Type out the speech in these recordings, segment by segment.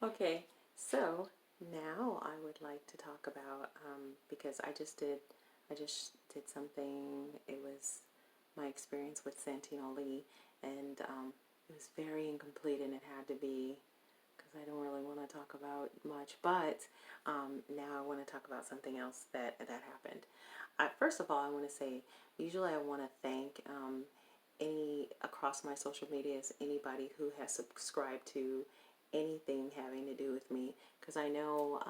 Okay, so now I would like to talk about because I just did something. It was my experience with Santino Lee, and it was very incomplete, and it had to be because I don't really want to talk about much. But now I want to talk about something else that happened. First of all, I want to say usually I want to thank any across my social medias anybody who has subscribed to anything having to do with me, because I know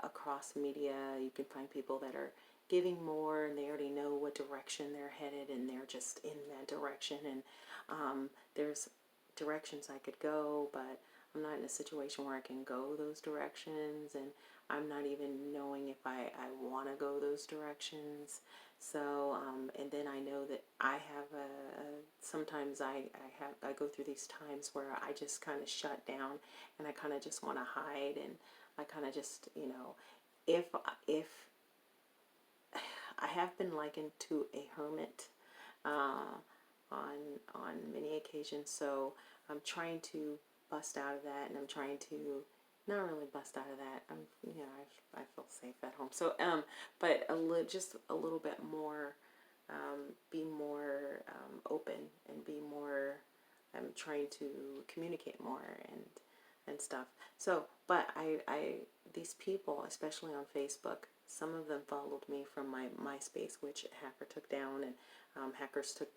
across media you can find people that are giving more and they already know what direction they're headed and they're just in that direction, and there's directions I could go, but I'm not in a situation where I can go those directions, and I'm not even knowing if I want to go those directions. So, and then I know that I have sometimes I go through these times where I just kind of shut down and I kind of just want to hide, and I kind of just, if, if I have been likened to a hermit, on many occasions, so I'm trying to bust out of that, and I'm trying to not really bust out of that. I feel safe at home. So but just a little bit more, be more open and be more. I'm trying to communicate more and stuff. So, but I these people, especially on Facebook, some of them followed me from my MySpace, which a hacker took down, and a hacker took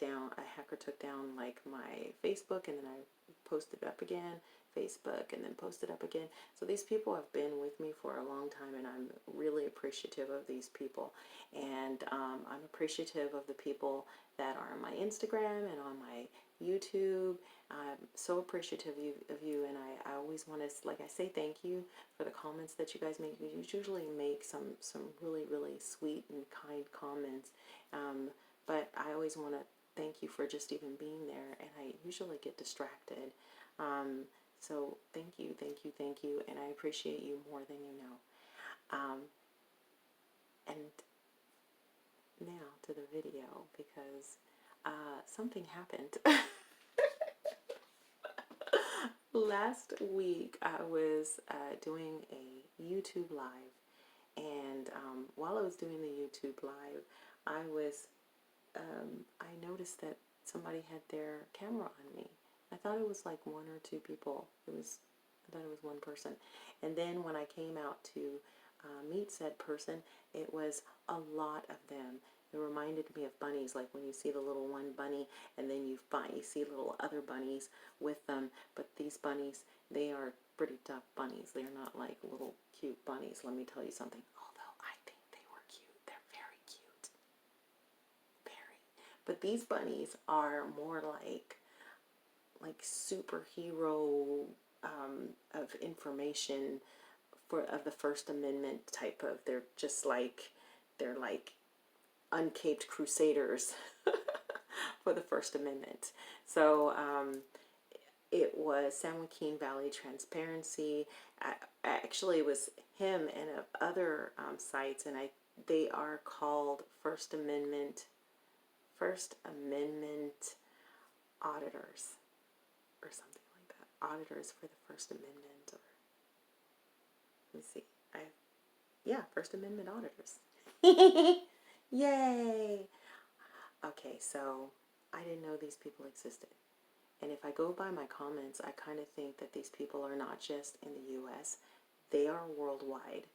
down like my Facebook, and then I posted it up again, Facebook, and then posted up again. So these people have been with me for a long time, and I'm really appreciative of these people. And I'm appreciative of the people that are on my Instagram and on my YouTube. I'm so appreciative of you, and I always want to, like I say, thank you for the comments that you guys make. You usually make some really, really sweet and kind comments, but I always want to thank you for just even being there, and I usually get distracted. So thank you, thank you, thank you, and I appreciate you more than you know. And now to the video, because something happened. Last week I was doing a YouTube live, and while I was doing the YouTube live, I noticed that somebody had their camera on me. I thought it was like one or two people. I thought it was one person. And then when I came out to meet said person, it was a lot of them. It reminded me of bunnies, like when you see the little one bunny, and then you see little other bunnies with them. But these bunnies, they are pretty tough bunnies. They're not like little cute bunnies. Let me tell you something. Although I think they were cute, they're very cute, very. But these bunnies are more like superhero of information of the First Amendment type of. They're like uncaped crusaders for the First Amendment. So it was San Joaquin Valley Transparency. Actually, it was him and other sites, and they are called First Amendment Auditors or something like that. Auditors for the First Amendment, or let me see. First Amendment Auditors. Yay! Okay, so I didn't know these people existed. And if I go by my comments, I kind of think that these people are not just in the US, they are worldwide.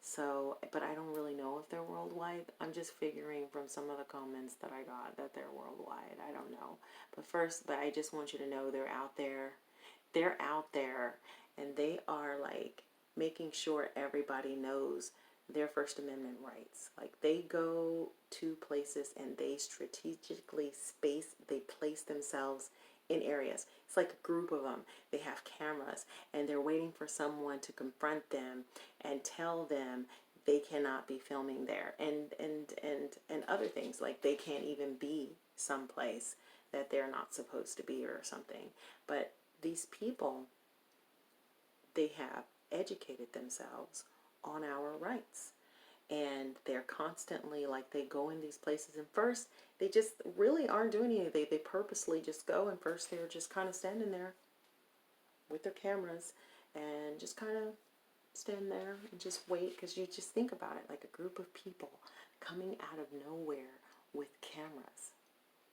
So, but I don't really know if they're worldwide. I'm just figuring from some of the comments that I got that they're worldwide. I don't know. But I just want you to know they're out there. They're out there, and they are like making sure everybody knows their First Amendment rights. Like they go to places and they strategically place themselves in areas. It's like a group of them. They have cameras and they're waiting for someone to confront them and tell them they cannot be filming there, and other things, like they can't even be someplace that they're not supposed to be or something. But these people, they have educated themselves on our rights, and they're constantly, like, they go in these places, and first they just really aren't doing anything. They purposely just go, and first they're just kind of standing there with their cameras and just kind of stand there and just wait, because you just think about it, like a group of people coming out of nowhere with cameras,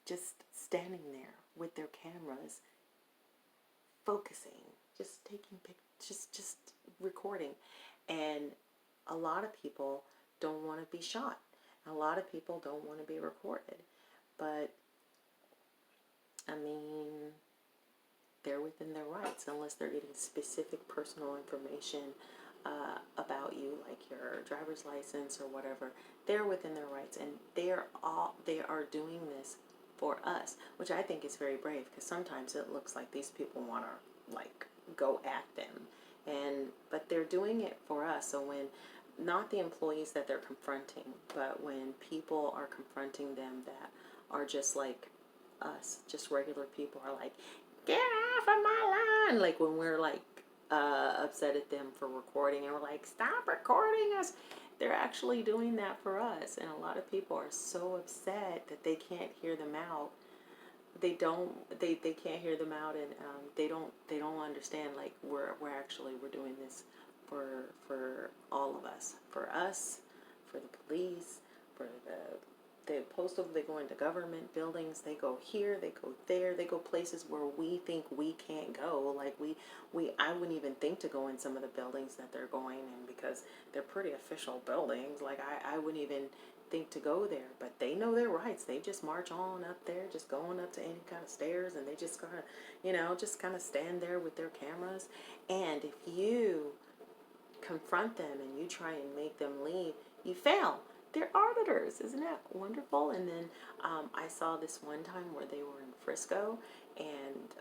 just standing there with their cameras, focusing, just taking pictures, just recording. And a lot of people don't want to be shot. A lot of people don't want to be recorded. But, I mean, they're within their rights, unless they're getting specific personal information about you, like your driver's license or whatever. They're within their rights, and they are doing this for us, which I think is very brave, because sometimes it looks like these people want to like go at them, but they're doing it for us. So when, not the employees that they're confronting, but when people are confronting them that are just like us, just regular people, are like, get off of my line, like when we're like upset at them for recording and we're like, stop recording us, they're actually doing that for us. And a lot of people are so upset that they can't hear them out. They can't hear them out, and they don't understand, like we're doing this for all of us, for the police, for the postal. They go into government buildings, they go here, they go there, they go places where we think we can't go. Like I wouldn't even think to go in some of the buildings that they're going in, because they're pretty official buildings. Like I wouldn't even think to go there, but they know their rights. They just march on up there, just going up to any kind of stairs, and they just kind of stand there with their cameras. And if you confront them and you try and make them leave, you fail. They're auditors. Isn't that wonderful? And then I saw this one time where they were in Frisco, and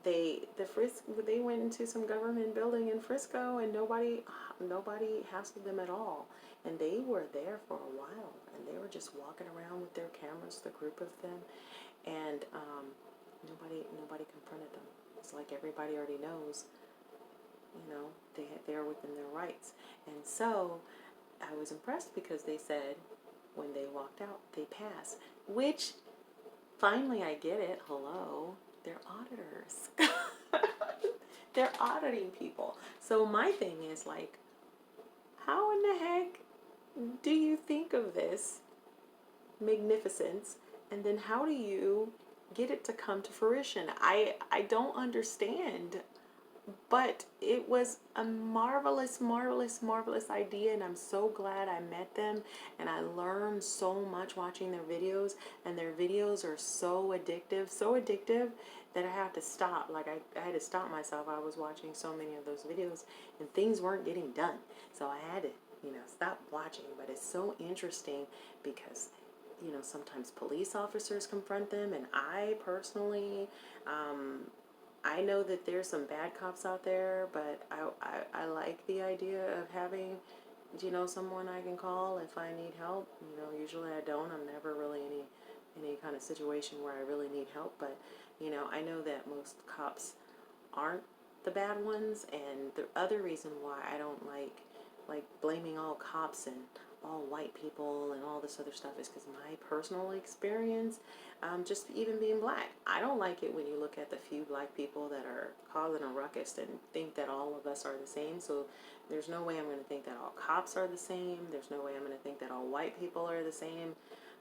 they went into some government building in Frisco, and nobody hassled them at all. And they were there for a while, and they were just walking around with their cameras, the group of them, and nobody confronted them. It's like everybody already knows, they're within their rights. And so I was impressed, because they said when they walked out, they passed, which finally I get it. Hello, they're auditors. They're auditing people. So my thing is like, how in the heck do you think of this magnificence, and then how do you get it to come to fruition? I don't understand. But it was a marvelous, marvelous, marvelous idea, and I'm so glad I met them, and I learned so much watching their videos, and their videos are so addictive that I have to stop. Like I had to stop myself. I was watching so many of those videos, and things weren't getting done. So I had to, stop watching. But it's so interesting, because sometimes police officers confront them, and I personally, I know that there's some bad cops out there, but I like the idea of having, someone I can call if I need help. Usually I don't. I'm never really in any kind of situation where I really need help. But, I know that most cops aren't the bad ones. And the other reason why I don't like blaming all cops and all white people and all this other stuff is because my personal experience, just even being black, I don't like it when you look at the few black people that are causing a ruckus and think that all of us are the same. So there's no way I'm going to think that all cops are the same. There's no way I'm going to think that all white people are the same.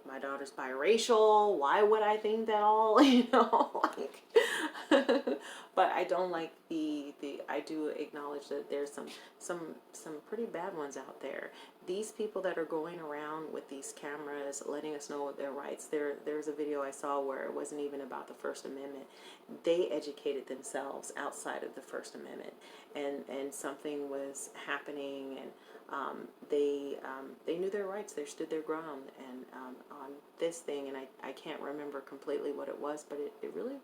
My daughter's biracial. Why would I think that all, like, but I don't like I do acknowledge that there's some pretty bad ones out there. These people that are going around with these cameras letting us know what their rights, there's a video I saw where it wasn't even about the First Amendment. They educated themselves outside of the First Amendment, and something was happening, and they knew their rights. They stood their ground, and on this thing, and I can't remember completely what it was, but it really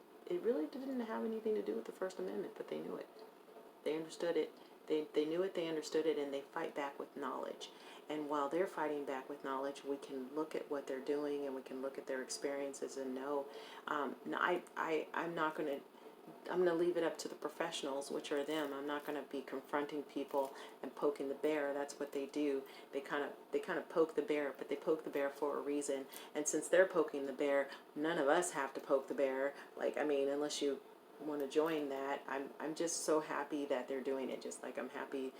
didn't have anything to do with the First Amendment, but they knew it. They understood it. They knew it, they understood it, and they fight back with knowledge. And while they're fighting back with knowledge, we can look at what they're doing, and we can look at their experiences and know. I'm going to leave it up to the professionals, which are them. I'm not going to be confronting people and poking the bear. That's what they do. They kind of poke the bear, but they poke the bear for a reason. And since they're poking the bear, none of us have to poke the bear. Like, I mean, unless you want to join that, I'm just so happy that they're doing it. Just like I'm happy,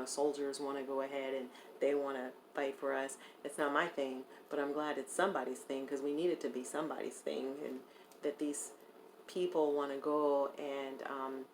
soldiers want to go ahead and they want to fight for us. It's not my thing, but I'm glad it's somebody's thing, because we need it to be somebody's thing, and that these people want to go and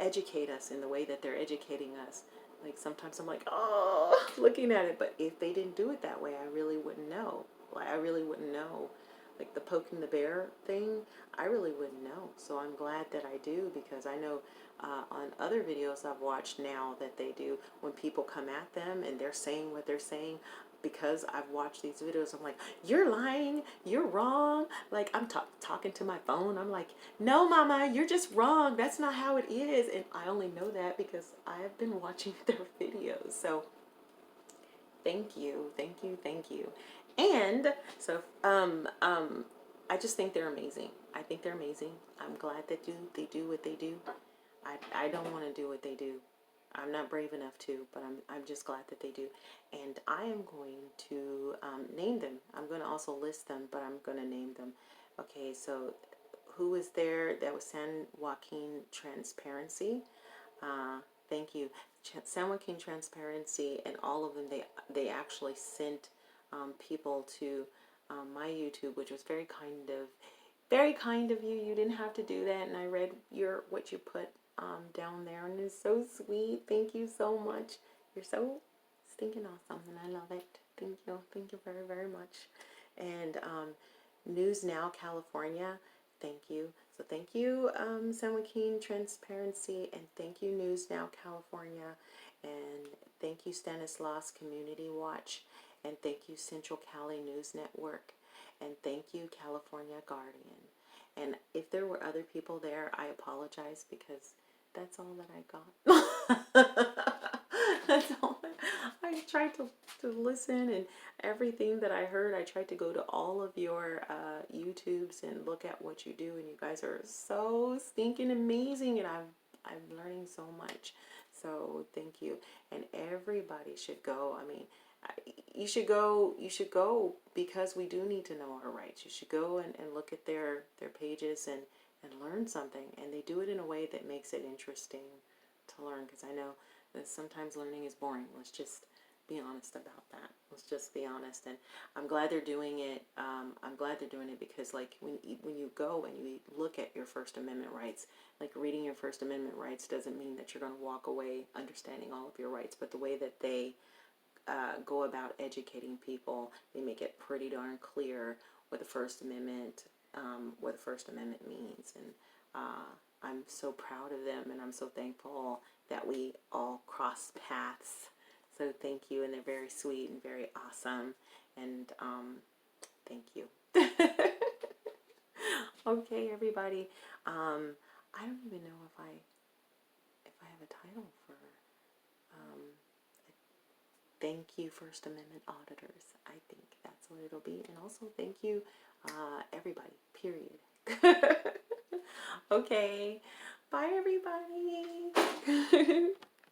educate us in the way that they're educating us. Like sometimes I'm like, oh, looking at it, but if they didn't do it that way, I really wouldn't know. Like I really wouldn't know. Like the poking the bear thing, I really wouldn't know. So I'm glad that I do, because I know on other videos I've watched now that they do, when people come at them and they're saying what they're saying, because I've watched these videos, I'm like, you're lying, you're wrong. Like I'm talking to my phone, I'm like, no mama, you're just wrong, that's not how it is. And I only know that because I've been watching their videos. So thank you, thank you, thank you. And so I just think they're amazing. I think they're amazing. I'm glad that they do what they do. I don't want to do what they do. I'm not brave enough to, but I'm just glad that they do. And I am going to name them. I'm going to also list them, but I'm going to name them. Okay, so who was there? That was San Joaquin Transparency. Thank you. San Joaquin Transparency, and all of them, they actually sent people to my YouTube, which was very kind of you. You didn't have to do that, and I read what you put down there, and it's so sweet. Thank you so much. You're so stinking awesome, and I love it. Thank you very, very much. And News Now California, thank you. So thank you, San Joaquin Transparency, and thank you, News Now California, and thank you, Stanislaus Community Watch, and thank you, Central Cali News Network, and thank you, California Guardian. And if there were other people there, I apologize, because that's all that I got. That's all. I tried to listen, and everything that I heard, I tried to go to all of your YouTubes and look at what you do, and you guys are so stinking amazing, and I'm learning so much. So thank you. And everybody should go. I mean, you should go because we do need to know our rights. You should go and look at their pages and learn something, and they do it in a way that makes it interesting to learn, because I know that sometimes learning is boring. Let's just be honest about that. Let's just be honest. And I'm glad they're doing it. I'm glad they're doing it, because like when you go and you look at your First Amendment rights, like reading your First Amendment rights doesn't mean that you're going to walk away understanding all of your rights, but the way that they go about educating people, they make it pretty darn clear what the First Amendment means. And I'm so proud of them, and I'm so thankful that we all cross paths. So thank you, and they're very sweet and very awesome, and thank you. Okay, everybody. I don't even know if I have a title for. Thank you, First Amendment Auditors. I think that's what it'll be. And also thank you, everybody, period. Okay. Bye, everybody.